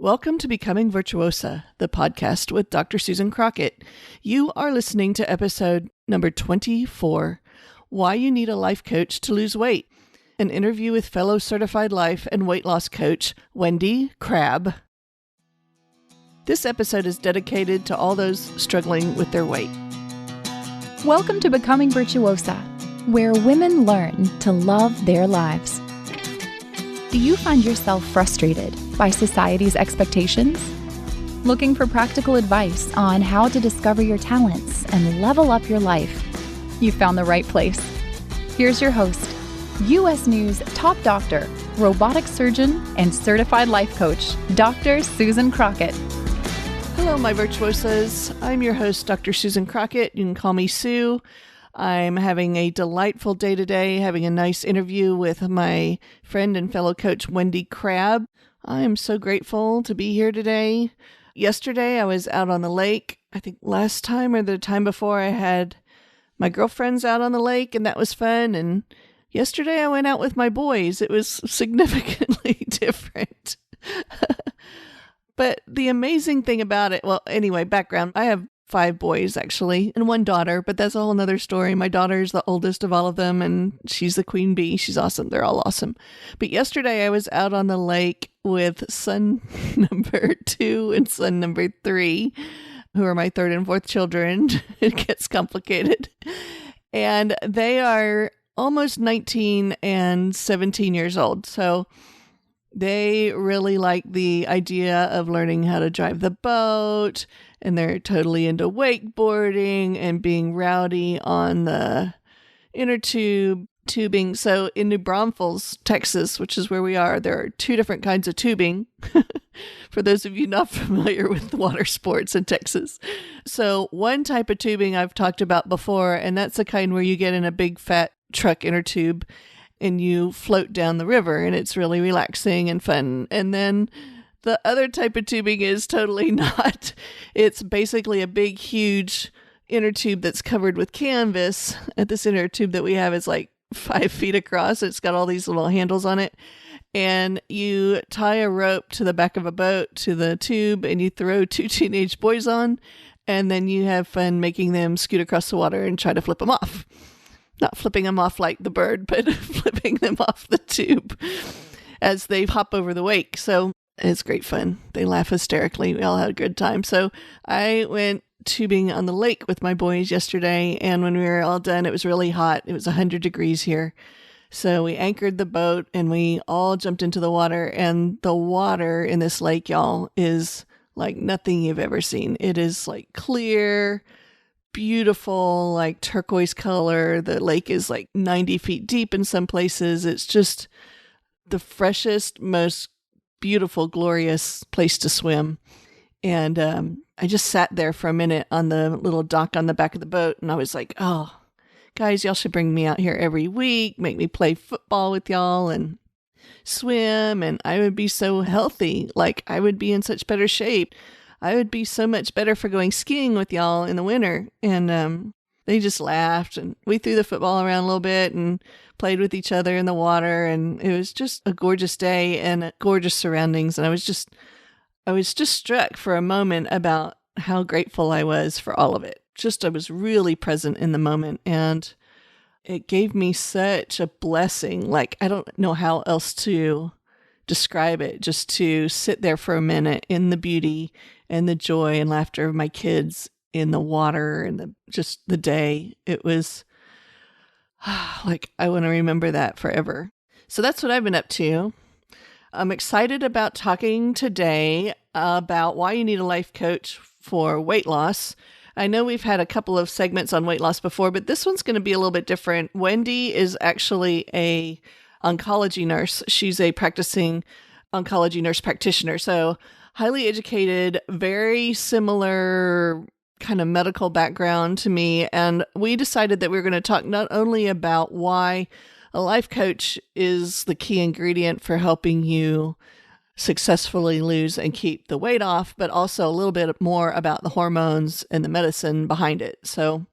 Welcome to Becoming Virtuosa, the podcast with Dr. Susan Crockett. You are listening to episode number 24, Why You Need a Life Coach to Lose Weight, an interview with fellow certified life and weight loss coach, Wendy Crabbe. This episode is dedicated to all those struggling with their weight. Welcome to Becoming Virtuosa, where women learn to love their lives. Do you find yourself frustrated by society's expectations? Looking for practical advice on how to discover your talents and level up your life? You found the right place. Here's your host, U.S. News top doctor, robotic surgeon, and certified life coach, Dr. Susan Crockett. Hello, my virtuosas. I'm your host, Dr. Susan Crockett. You can call me Sue. I'm having a delightful day today, having a nice interview with my friend and fellow coach, Wendy Crabbe. I am so grateful to be here today. Yesterday, I was out on the lake. I think last time or the time before, I had my girlfriends out on the lake, and that was fun. And yesterday, I went out with my boys. It was significantly different. But the amazing thing about it, well, anyway, background, I have 5 boys, actually, and 1 daughter, but that's a whole nother story. My daughter's the oldest of all of them, and she's the queen bee. She's awesome. They're all awesome. But yesterday, I was out on the lake with son number 2 and son number 3, who are my 3rd and 4th children. It gets complicated. And they are almost 19 and 17 years old. So they really like the idea of learning how to drive the boat, and they're totally into wakeboarding and being rowdy on the inner tubing. So in New Braunfels, Texas, which is where we are, there are 2 different kinds of tubing. For those of you not familiar with water sports in Texas. So one type of tubing I've talked about before, and that's the kind where you get in a big fat truck inner tube and you float down the river, and it's really relaxing and fun. And then the other type of tubing is totally not. It's basically a big, huge inner tube that's covered with canvas. And this inner tube that we have is like 5 feet across. It's got all these little handles on it. And you tie a rope to the back of a boat to the tube, and you throw 2 teenage boys on, and then you have fun making them scoot across the water and try to flip them off. Not flipping them off like the bird, but flipping them off the tube as they hop over the wake. So it's great fun. They laugh hysterically. We all had a good time. So I went tubing on the lake with my boys yesterday, and when we were all done, it was really hot. It was 100 degrees here. So we anchored the boat, and we all jumped into the water, and the water in this lake, y'all, is like nothing you've ever seen. It is like clear, beautiful, like turquoise color. The lake is like 90 feet deep in some places. It's just the freshest, most beautiful, glorious place to swim. And I just sat there for a minute on the little dock on the back of the boat, and I was like, oh, guys, y'all should bring me out here every week, make me play football with y'all and swim, and I would be so healthy. Like, I would be in such better shape. I would be so much better for going skiing with y'all in the winter. And they just laughed, and we threw the football around a little bit and played with each other in the water. And it was just a gorgeous day and gorgeous surroundings. And I was just struck for a moment about how grateful I was for all of it. I was really present in the moment, and it gave me such a blessing. Like, I don't know how else to describe it, just to sit there for a minute in the beauty and the joy and laughter of my kids in the water and the day. It was like, I want to remember that forever. So that's what I've been up to. I'm excited about talking today about why you need a life coach for weight loss. I know we've had a couple of segments on weight loss before, but this one's going to be a little bit different. Wendy is actually a oncology nurse. She's a practicing oncology nurse practitioner. So highly educated, very similar kind of medical background to me. And we decided that we were going to talk not only about why a life coach is the key ingredient for helping you successfully lose and keep the weight off, but also a little bit more about the hormones and the medicine behind it. So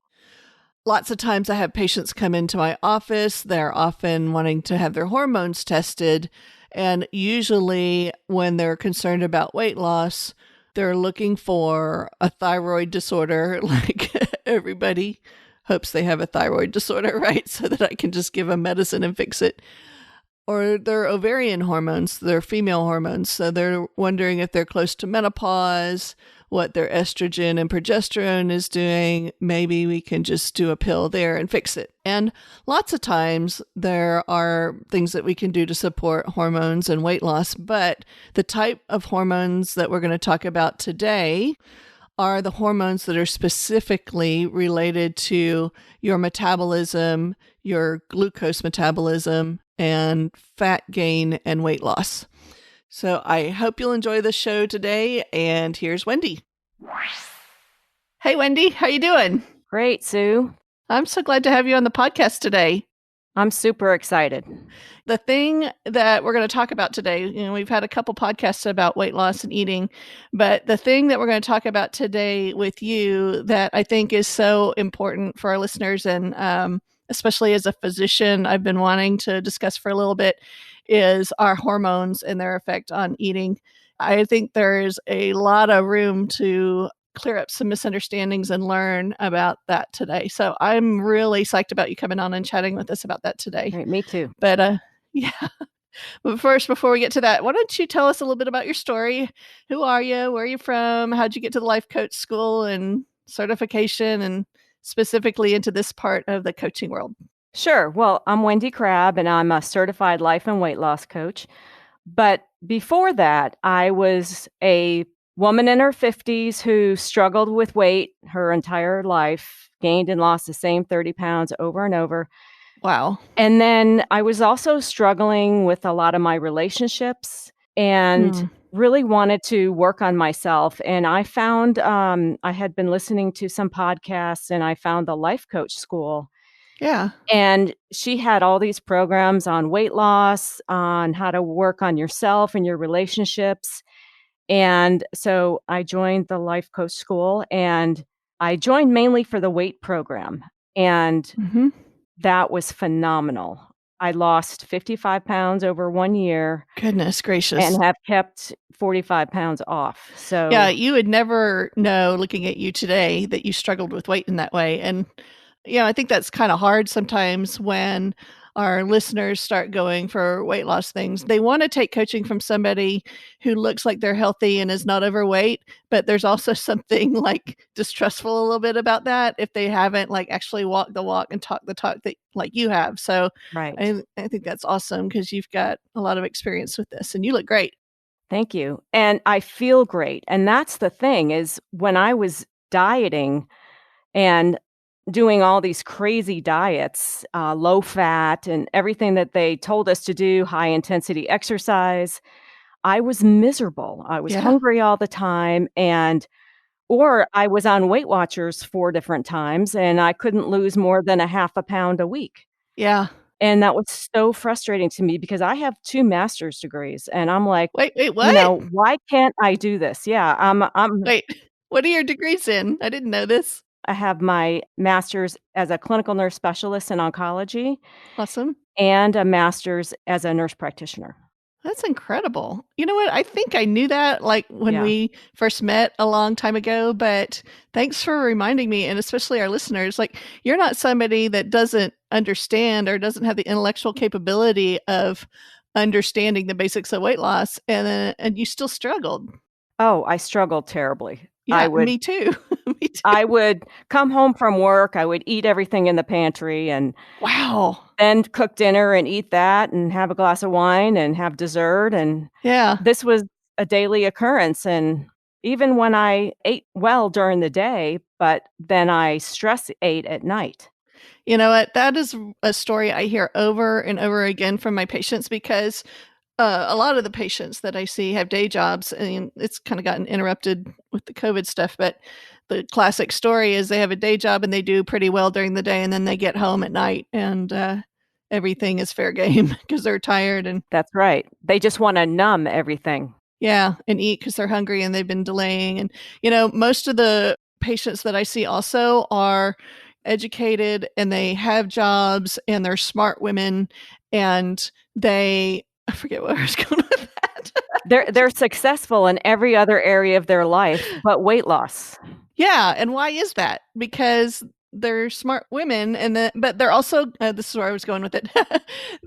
lots of times I have patients come into my office. They're often wanting to have their hormones tested, And usually when they're concerned about weight loss, they're looking for a thyroid disorder. Like everybody hopes they have a thyroid disorder, right? So that I can just give them medicine and fix it. Or their ovarian hormones, their female hormones. So they're wondering if they're close to menopause, what their estrogen and progesterone is doing. Maybe we can just do a pill there and fix it. And lots of times there are things that we can do to support hormones and weight loss. But the type of hormones that we're going to talk about today are the hormones that are specifically related to your metabolism, your glucose metabolism, and fat gain and weight loss. So I hope you'll enjoy the show today. And here's Wendy. Hey, Wendy, how you doing? Great, Sue. I'm so glad to have you on the podcast today. I'm super excited. The thing that we're going to talk about today, we've had a couple podcasts about weight loss and eating, but the thing that we're going to talk about today with you that I think is so important for our listeners, and especially as a physician, I've been wanting to discuss for a little bit, is our hormones and their effect on eating. I think there's a lot of room to clear up some misunderstandings and learn about that today. So I'm really psyched about you coming on and chatting with us about that today. Right, me too. But yeah. But first, before we get to that, why don't you tell us a little bit about your story? Who are you? Where are you from? How'd you get to the life coach school and certification, and specifically into this part of the coaching world? Sure. Well, I'm Wendy Crabbe, and I'm a certified life and weight loss coach. But before that, I was a woman in her 50s who struggled with weight her entire life, gained and lost the same 30 pounds over and over. Wow. And then I was also struggling with a lot of my relationships and really wanted to work on myself. And I found, I had been listening to some podcasts, and I found the life coach school. Yeah. And she had all these programs on weight loss, on how to work on yourself and your relationships. And so I joined the life coach school, and I joined mainly for the weight program. And that was phenomenal. I lost 55 pounds over 1 year. Goodness gracious. And have kept 45 pounds off. So yeah, you would never know, looking at you today, that you struggled with weight in that way. And I think that's kind of hard sometimes when our listeners start going for weight loss things. They want to take coaching from somebody who looks like they're healthy and is not overweight, but there's also something like distrustful a little bit about that if they haven't like actually walked the walk and talked the talk that like you have. So right. I think that's awesome because you've got a lot of experience with this and you look great. Thank you. And I feel great. And that's the thing, is when I was dieting and doing all these crazy diets, low fat and everything that they told us to do, high intensity exercise, I was miserable. I was hungry all the time, or I was on Weight Watchers 4 different times, and I couldn't lose more than a half a pound a week. Yeah. And that was so frustrating to me because I have 2 master's degrees, and I'm like, wait, what? Why can't I do this? Yeah, I'm Wait, what are your degrees in? I didn't know this. I have my master's as a clinical nurse specialist in oncology. Awesome. And a master's as a nurse practitioner. That's incredible. You know what? I think I knew that like when we first met a long time ago, but thanks for reminding me, and especially our listeners, like you're not somebody that doesn't understand or doesn't have the intellectual capability of understanding the basics of weight loss, and you still struggled. Oh, I struggled terribly. Yeah, me too. Me too. I would come home from work, I would eat everything in the pantry and then cook dinner and eat that and have a glass of wine and have dessert. And this was a daily occurrence. And even when I ate well during the day, but then I stress ate at night. You know what? That is a story I hear over and over again from my patients because a lot of the patients that I see have day jobs, and it's kind of gotten interrupted with the COVID stuff. But the classic story is they have a day job and they do pretty well during the day, and then they get home at night and everything is fair game because they're tired. And that's right. They just want to numb everything. Yeah, and eat because they're hungry and they've been delaying. And, most of the patients that I see also are educated and they have jobs and they're smart women and they I forget where I was going with that. They're successful in every other area of their life but weight loss. Yeah, and why is that? Because they're smart women, but they're also this is where I was going with it.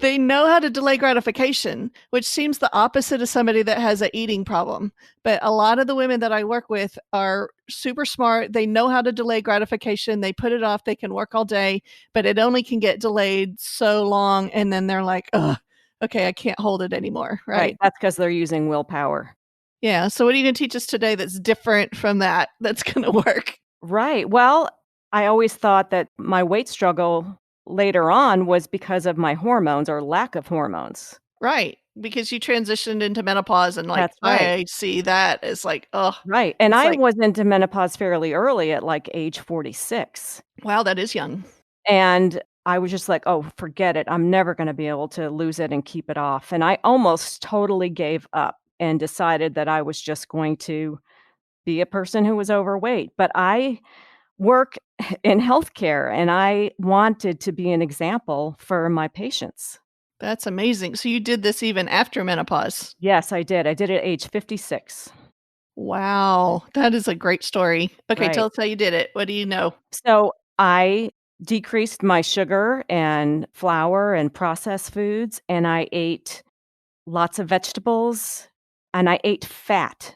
They know how to delay gratification, which seems the opposite of somebody that has an eating problem. But a lot of the women that I work with are super smart. They know how to delay gratification. They put it off. They can work all day, but it only can get delayed so long, and then they're like, "Ugh, okay, I can't hold it anymore." Right, Right? that's because 'cause they're using willpower. Yeah. So what are you going to teach us today that's different from that? That's going to work. Right, well, I always thought that my weight struggle later on was because of my hormones or lack of hormones. Right, because you transitioned into menopause and, like, That's right. I see that as, like, oh, Right, and it's I like, was into menopause fairly early at, like, age 46, wow, that is young. and I was just like, "Oh, forget it, I'm never gonna be able to lose it and keep it off," and I almost totally gave up and decided that I was just going to be a person who was overweight, but I work in healthcare, and I wanted to be an example for my patients. That's amazing. So you did this even after menopause. Yes, I did. I did it at age 56. Wow, that is a great story. Okay, tell Right. us how you did it. What do you know? So I decreased my sugar and flour and processed foods, and I ate lots of vegetables, and I ate fat.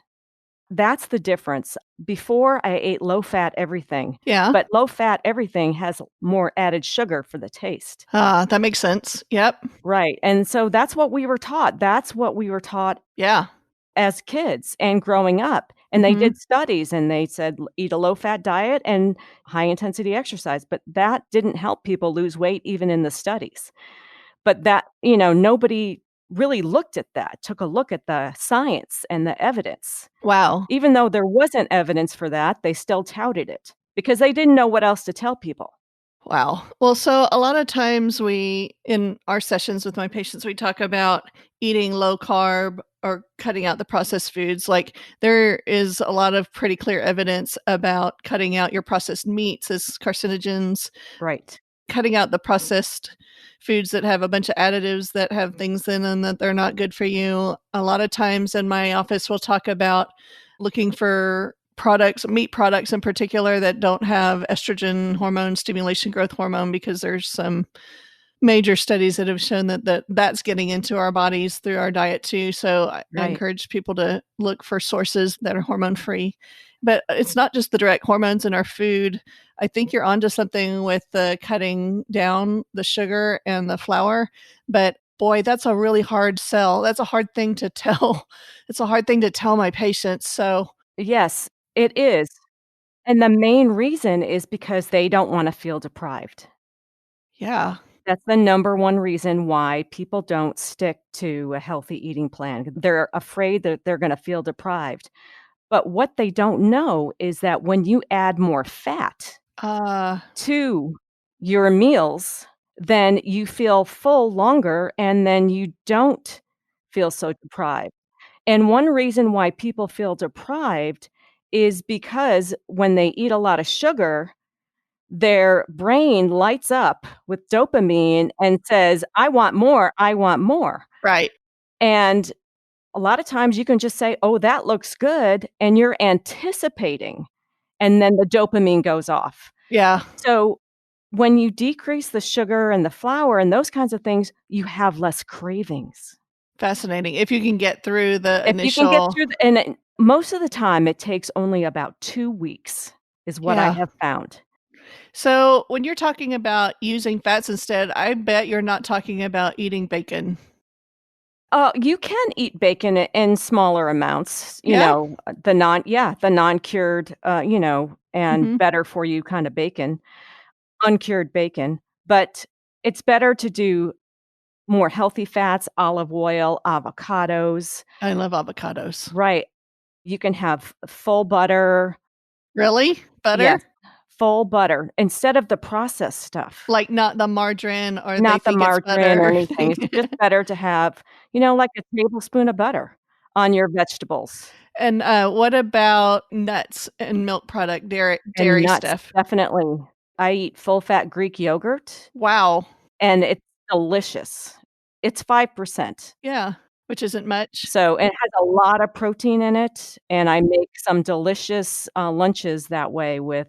That's the difference. Before, I ate low-fat everything, Yeah. but low-fat everything has more added sugar for the taste. That makes sense. Yep. Right, and so that's what we were taught. That's what we were taught Yeah. as kids and growing up, and they Mhm. did studies and they said, Eat a low-fat diet and high-intensity exercise," but that didn't help people lose weight even in the studies. But that nobody really looked at that, took a look at the science and the evidence. Wow. Even though there wasn't evidence for that, they still touted it because they didn't know what else to tell people. Wow. Well, so a lot of times in our sessions with my patients, we talk about eating low carb or cutting out the processed foods. Like there is a lot of pretty clear evidence about cutting out your processed meats as carcinogens, Right, cutting out the processed foods that have a bunch of additives that have things in them that they're not good for you. A lot of times in my office, we'll talk about looking for products, meat products in particular, that don't have estrogen hormone, stimulation growth hormone, because there's some major studies that have shown that's getting into our bodies through our diet too. So I right. encourage people to look for sources that are hormone free. But it's not just the direct hormones in our food. I think you're onto something with the cutting down the sugar and the flour. But boy, that's a really hard sell. That's a hard thing to tell. It's a hard thing to tell my patients. So Yes, it is, and the main reason is because they don't wanna feel deprived. yeah. That's the number one reason why people don't stick to a healthy eating plan. They're afraid that they're gonna feel deprived. But what they don't know is that when you add more fat Uh to your meals, then you feel full longer and then you don't feel so deprived. And one reason why people feel deprived is because when they eat a lot of sugar, their brain lights up with dopamine and says, "I want more, I want more." right. And a lot of times you can just say, "Oh, that looks good," and you're anticipating, and then the dopamine goes off. Yeah. So, when you decrease the sugar and the flour and those kinds of things, you have less cravings. Fascinating. If you can get through the If you can get initial, through the and it most of the time, it takes only about 2 weeks is what I yeah. have found. So when you're talking about using fats instead, I bet you're not talking about eating bacon. You can eat bacon in smaller amounts, Yeah? the non-cured, and Mhm. better for you kinda bacon, uncured bacon, but it's better to do more healthy fats, olive oil, avocados. I love avocados. Right. You can have full butter. Really? Butter? Yes, full butter instead of the processed stuff, Like not the margarine or they not the think it's margarine or butter. anything. It's just better to have, like a tablespoon of butter on your vegetables. And, what about nuts and milk product, And dairy nuts, stuff? definitely. I eat full-fat Greek yogurt, Wow. and it's delicious. It's 5%. Yeah, which isn't much. So it has a lot of protein in it, and I make some delicious, lunches that way with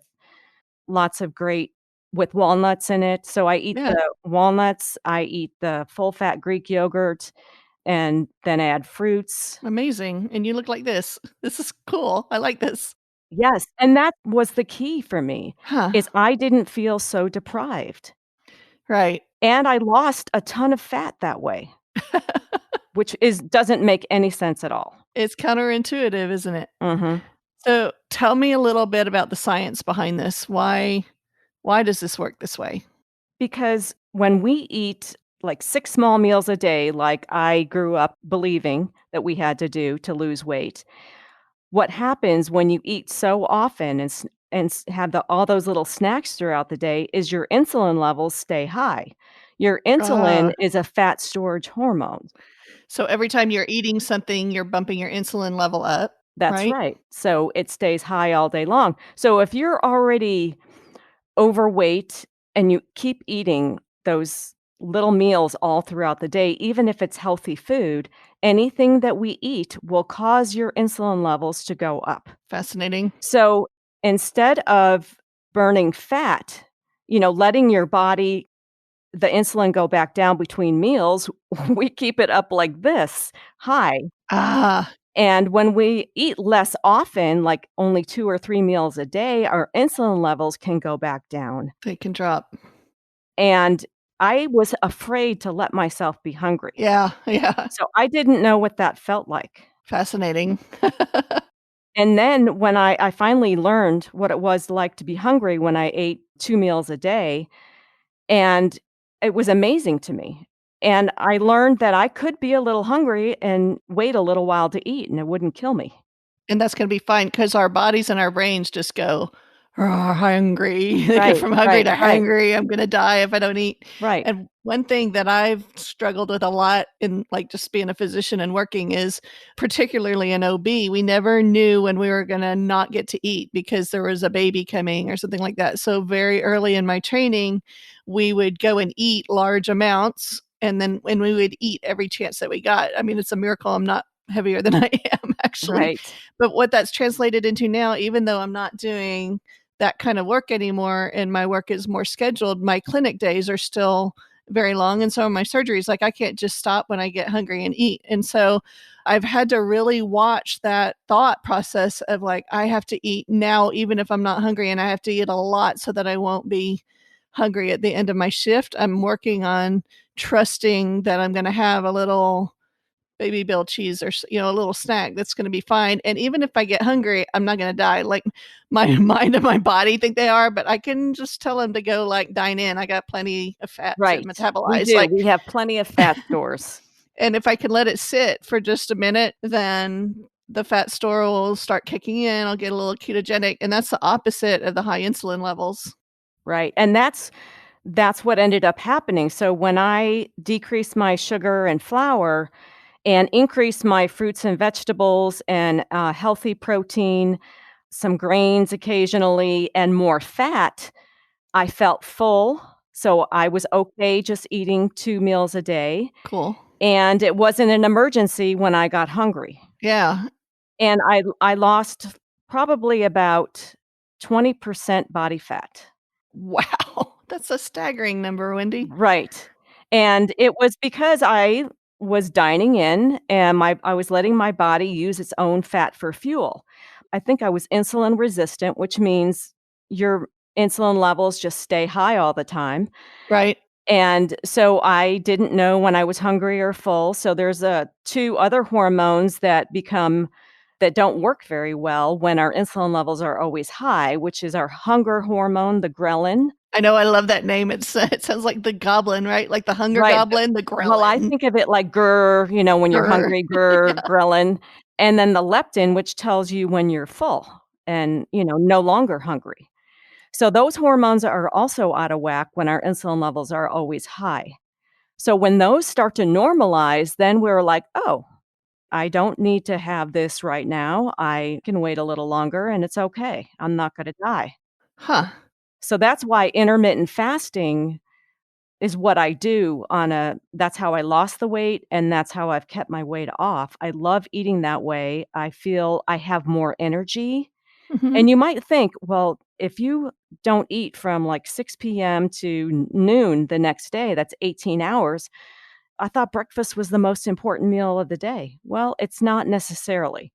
lots of great with walnuts in it. So I eat Yeah, the walnuts, I eat the full-fat Greek yogurt, and then add fruits. amazing. And you look like this. This is cool. I like this. Yes, and that was the key for me, Huh. is I didn't feel so deprived, Right. and I lost a ton of fat that way, which is doesn't make any sense at all. It's counterintuitive, isn't it? Mhm. So tell me a little bit about the science behind this. Why does this work this way? Because when we eat, like, 6 small meals a day, like I grew up believing that we had to do to lose weight, what happens when you eat so often and have all those little snacks throughout the day is your insulin levels stay high. Your Ah, insulin is a fat storage hormone. so every time you're eating something, you're bumping your insulin level up, That's right? right. So it stays high all day long. So if you're already overweight and you keep eating those little meals all throughout the day, even if it's healthy food, anything that we eat will cause your insulin levels to go up. Fascinating. So instead of burning fat, letting your body, the insulin go back down between meals, we keep it up like this, high. Ah, And when we eat less often, like only 2 or 3 meals a day, our insulin levels can go back down. they can drop. And I was afraid to let myself be hungry. Yeah, yeah. So I didn't know what that felt like. Fascinating. And then when I finally learned what it was like to be hungry when I ate 2 meals a day, and it was amazing to me. And I learned that I could be a little hungry and wait a little while to eat, and it wouldn't kill me. And that's gonna be fine because our bodies and our brains just go, "Roar, hungry." They go Right, from hungry right, to right, hungry, "I'm gonna die if I don't eat." right, And one thing that I've struggled with a lot in, like, just being a physician and working is, particularly in OB, we never knew when we were gonna not get to eat because there was a baby coming or something like that. So very early in my training, we would go and eat large amounts, and we would eat every chance that we got. I mean, it's a miracle I'm not heavier than I am actually. right, But what that's translated into now, even though I'm not doing that kind of work anymore and my work is more scheduled, my clinic days are still very long. And so are my surgeries. Like I can't just stop when I get hungry and eat. And so I've had to really watch that thought process of like, I have to eat now, even if I'm not hungry, and I have to eat a lot so that I won't be hungry at the end of my shift. I'm working on trusting that I'm going to have a little baby bill cheese or a little snack that's going to be fine. And even if I get hungry, I'm not going to die. Like my mind and my body think they are, but I can just tell them to go like dine in. I got plenty of fat to right. We metabolize. do. Like, We have plenty of fat stores. and if I can let it sit for just a minute, then the fat store will start kicking in. I'll get a little ketogenic, and that's the opposite of the high insulin levels. Right. And that's what ended up happening. So when I decreased my sugar and flour and increased my fruits and vegetables and healthy protein, some grains occasionally, and more fat, I felt full. So I was okay just eating 2 meals a day. Cool. And it wasn't an emergency when I got hungry. Yeah. And I lost probably about 20% body fat. Wow. That's a staggering number, Wendy. Right. And it was because I was dining in and I was letting my body use its own fat for fuel. I think I was insulin resistant, which means your insulin levels just stay high all the time. Right. And so I didn't know when I was hungry or full. So there's two other hormones that don't work very well when our insulin levels are always high, which is our hunger hormone, the ghrelin. I know, I love that name. It sounds like the goblin, right? Like the hunger Right. goblin, the Well, I ghrelin. think of it like grr, when you're Grr. hungry, grr, ghrelin, and then the leptin, which tells you when you're full and, no longer hungry. So those hormones are also out of whack when our insulin levels are always high. So when those start to normalize, then we're like, "Oh, I don't need to have this right now. I can wait a little longer and it's okay. I'm not gonna die." Huh. So that's why intermittent fasting is what I do that's how I lost the weight, and that's how I've kept my weight off. I love eating that way. I feel I have more energy. Hmm. And you might think, well, if you don't eat from like 6 p.m. to noon the next day, that's 18 hours. I thought breakfast was the most important meal of the day. Well, it's not necessarily.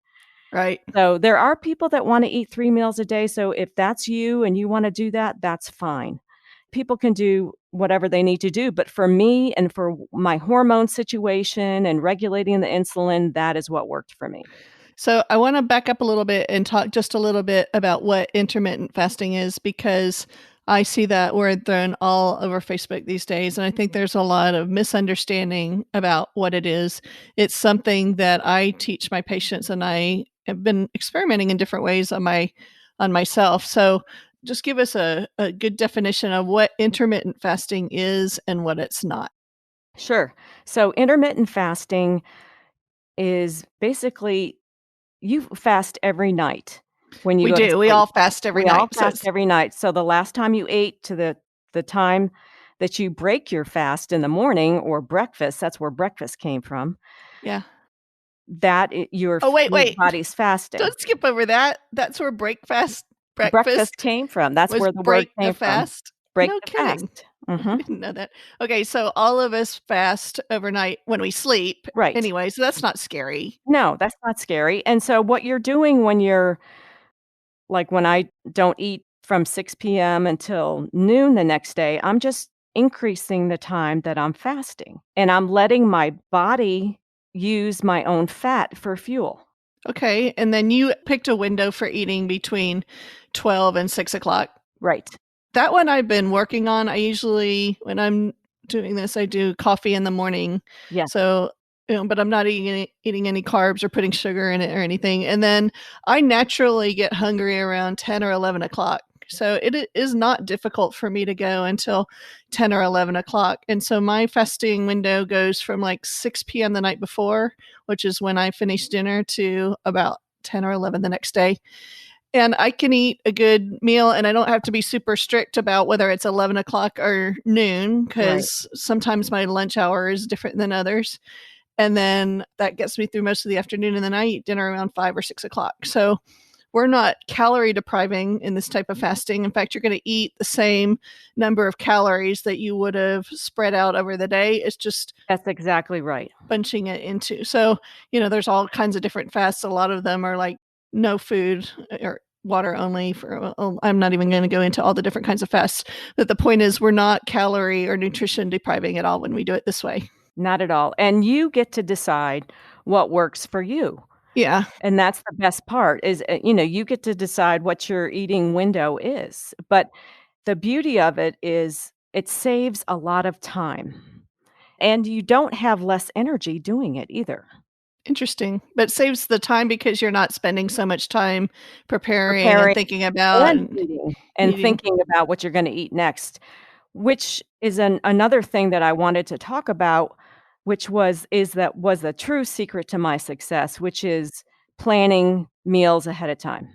Right. So there are people that want to eat 3 meals a day. So if that's you and you want to do that, that's fine. People can do whatever they need to do. But for me and for my hormone situation and regulating the insulin, that is what worked for me. So I want to back up a little bit and talk just a little bit about what intermittent fasting is, because I see that word thrown all over Facebook these days. And I think there's a lot of misunderstanding about what it is. It's something that I teach my patients, and I have been experimenting in different ways on myself. So just give us a good definition of what intermittent fasting is and what it's not. Sure. So intermittent fasting is basically you fast every night when you We go to do. We sleep. all fast every We all night. So fast it's, every night. So the last time you ate to the time that you break your fast in the morning or breakfast, that's where breakfast came from, yeah. your Oh, wait, your wait. body's fasting. Don't skip over that. That's where Breakfast breakfast came from. That's was where the word break the came from. fast? Break No the kidding. fast. I Mhm. didn't know that. Okay, so all of us fast overnight when we sleep Right. anyway, so that's not scary. No, that's not scary. And so what you're doing when you're like, when I don't eat from 6 p.m. until noon the next day, I'm just increasing the time that I'm fasting, and I'm letting my body use my own fat for fuel. Okay, and then you picked a window for eating between 12 and 6 o'clock. Right. That one I've been working on. I usually, when I'm doing this, I do coffee in the morning. Yes, So, but I'm not eating any carbs or putting sugar in it or anything. And then I naturally get hungry around 10 or 11 o'clock. So is not difficult for me to go until 10 or 11 o'clock. And so my fasting window goes from like 6 p.m. the night before, which is when I finish dinner, to about 10 or 11 the next day. And I can eat a good meal, and I don't have to be super strict about whether it's 11 o'clock or noon, right. because sometimes my lunch hour is different than others. And then that gets me through most of the afternoon. And then I eat dinner around 5 or 6 o'clock. So we're not calorie depriving in this type of fasting. In fact, you're going to eat the same number of calories that you would have spread out over the day. It's just That's exactly right. bunching it into. So, there's all kinds of different fasts. A lot of them are like no food or water only for, I'm not even going to go into all the different kinds of fasts. But the point is, we're not calorie or nutrition depriving at all when we do it this way. Not at all. And you get to decide what works for you. Yeah. And that's the best part is, you get to decide what your eating window is. But the beauty of it is it saves a lot of time, and you don't have less energy doing it either. Interesting. But it saves the time because you're not spending so much time preparing and Preparing thinking about and and eating and eating. thinking about what you're gonna eat next, which is another thing that I wanted to talk about, which was the true secret to my success, which is planning meals ahead of time.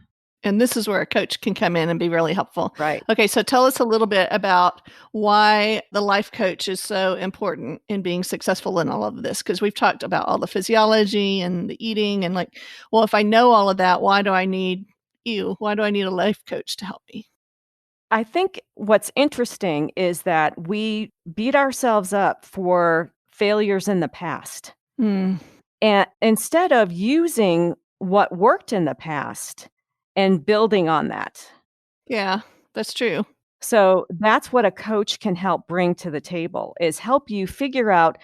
And this is where a coach can come in and be really helpful. Right. Okay, so tell us a little bit about why the life coach is so important in being successful in all of this, because we've talked about all the physiology and the eating and like, well, if I know all of that, why do I need you? Why do I need a life coach to help me? I think what's interesting is that we beat ourselves up for failures in the past. Mm, And instead of using what worked in the past and building on that. yeah, that's true. So that's what a coach can help bring to the table is help you figure out.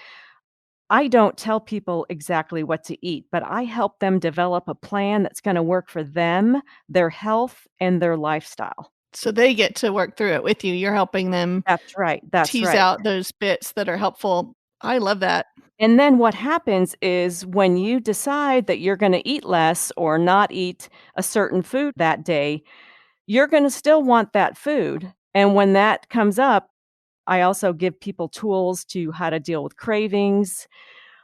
I don't tell people exactly what to eat, but I help them develop a plan that's going to work for them, their health, and their lifestyle. So they get to work through it with you. You're helping them That's right. That's tease right. out those bits that are helpful. I love that. And then what happens is when you decide that you're gonna eat less or not eat a certain food that day, you're gonna still want that food, and when that comes up, I also give people tools to how to deal with cravings,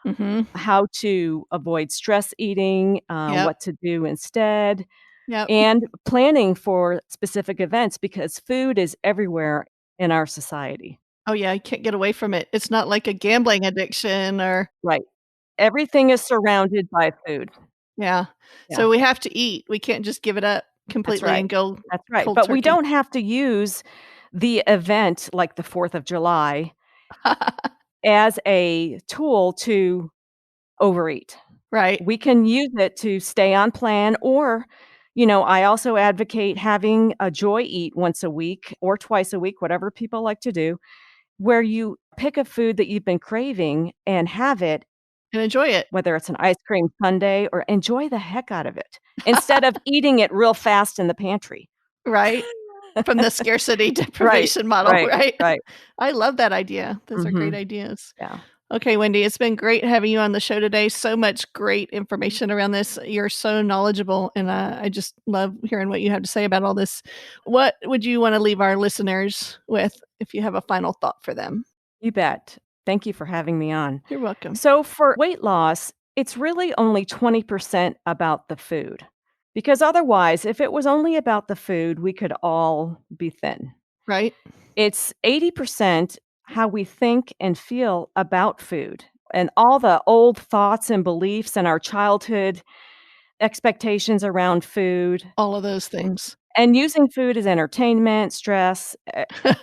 Mhm. how to avoid stress eating, Yep. what to do instead, Yep. and planning for specific events because food is everywhere in our society. Oh, yeah, you can't get away from it. It's not like a gambling addiction or Right. Everything is surrounded by food. yeah. Yeah, So we have to eat. We can't just give it up that's completely right. and go That's right. cold But we turkey. don't have to use the event like the 4th of July as a tool to overeat. Right. We can use it to stay on plan or, I also advocate having a joy eat once a week or twice a week, whatever people like to do, where you pick a food that you've been craving and have it, And enjoy it. whether it's an ice cream sundae or enjoy the heck out of it instead of eating it real fast in the pantry. Right. From the scarcity Right, deprivation model, right, right? right. I love that idea. Those are great Mhm. ideas. Yeah. Okay, Wendy, it's been great having you on the show today. So much great information around this. You're so knowledgeable, and I just love hearing what you have to say about all this. What would you want to leave our listeners with if you have a final thought for them? You bet. Thank you for having me on. You're welcome. So, for weight loss, it's really only 20% about the food. Because otherwise, if it was only about the food, we could all be thin. Right? It's 80% how we think and feel about food and all the old thoughts and beliefs and our childhood expectations around food All of those things. and using food as entertainment, stress,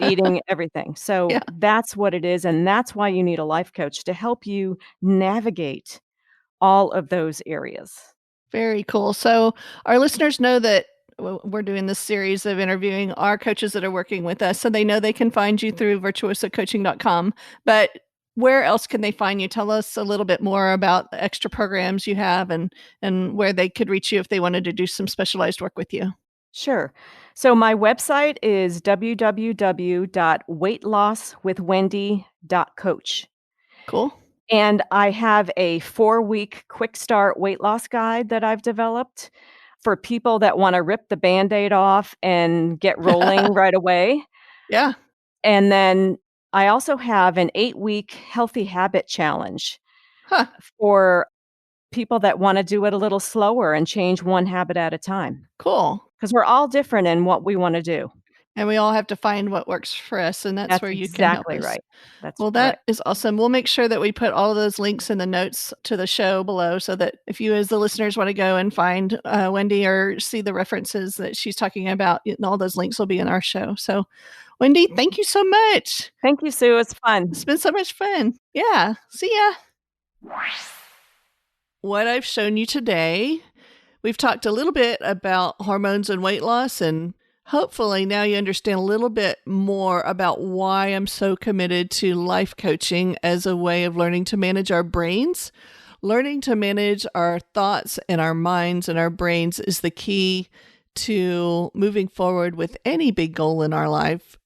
eating, everything. So Yeah. that's what it is, and that's why you need a life coach to help you navigate all of those areas. Very cool. So, our listeners know that we're doing this series of interviewing our coaches that are working with us, so they know they can find you through virtuosocoaching.com. But where else can they find you? Tell us a little bit more about the extra programs you have and where they could reach you if they wanted to do some specialized work with you. Sure. So my website is www.weightlosswithwendy.coach. Cool. And I have a 4-week quick start weight loss guide that I've developed for people that wanna rip the Band-Aid off and get rolling right away. Yeah. And then I also have an 8-week healthy habit challenge Huh. for people that wanna do it a little slower and change one habit at a time. Cool. Because 'Cause we're all different in what we wanna do. And we all have to find what works for us, and that's That's where you can help exactly us. right. That's Well, right. that is awesome. We'll make sure that we put all of those links in the notes to the show below so that if you, as the listeners, want to go and find Wendy or see the references that she's talking about, all those links will be in our show. So, Wendy, thank you so much. Thank you, Sue. It's fun. It's been so much fun. Yeah. See ya. What I've shown you today, we've talked a little bit about hormones and weight loss, and hopefully now you understand a little bit more about why I'm so committed to life coaching as a way of learning to manage our brains. Learning to manage our thoughts and our minds and our brains is the key to moving forward with any big goal in our life,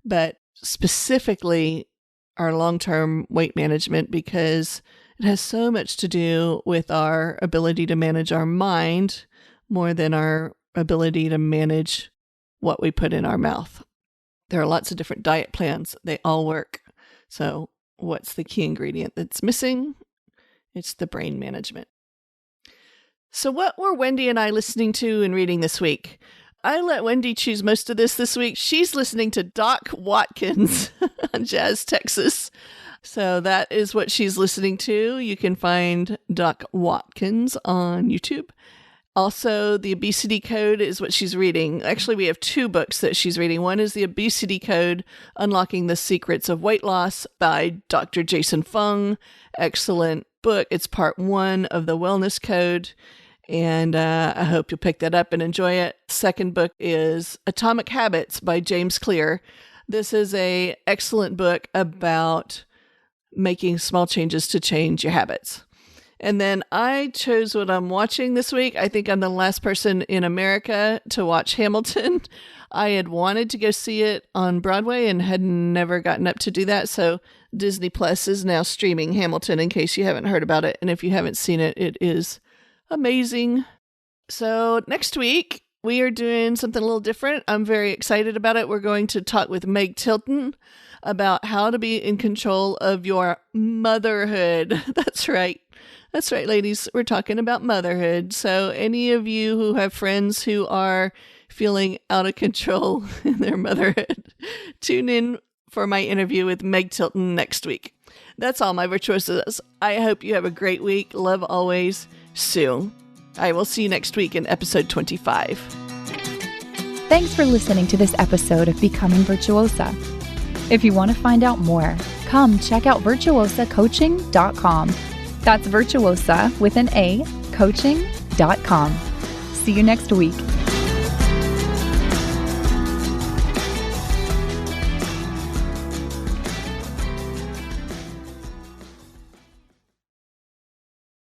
but specifically our long-term weight management, because it has so much to do with our ability to manage our mind more than our ability to manage what we put in our mouth. There are lots of different diet plans. They all work. So what's the key ingredient that's missing? It's the brain management. So what were Wendy and I listening to and reading this week? I let Wendy choose most of this week. She's listening to Doc Watkins on Jazz Texas. So that is what she's listening to. You can find Doc Watkins on YouTube. Also, The Obesity Code is what she's reading. Actually, we have 2 books that she's reading. One is The Obesity Code, Unlocking the Secrets of Weight Loss by Dr. Jason Fung. Excellent book. It's part 1 of the Wellness Code. And I hope you'll pick that up and enjoy it. Second book is Atomic Habits by James Clear. This is an excellent book about making small changes to change your habits. And then I chose what I'm watching this week. I think I'm the last person in America to watch Hamilton. I had wanted to go see it on Broadway and had never gotten up to do that. So Disney Plus is now streaming Hamilton in case you haven't heard about it. And if you haven't seen it, it is amazing. So next week, we are doing something a little different. I'm very excited about it. We're going to talk with Meg Tilton about how to be in control of your motherhood. That's right. That's right, ladies. We're talking about motherhood. So any of you who have friends who are feeling out of control in their motherhood, tune in for my interview with Meg Tilton next week. That's all, my virtuosos. I hope you have a great week. Love always, Sue. I will see you next week in episode 25. Thanks for listening to this episode of Becoming Virtuosa. If you want to find out more, come check out virtuosacoaching.com. That's virtuosa with an A, coaching.com. See you next week.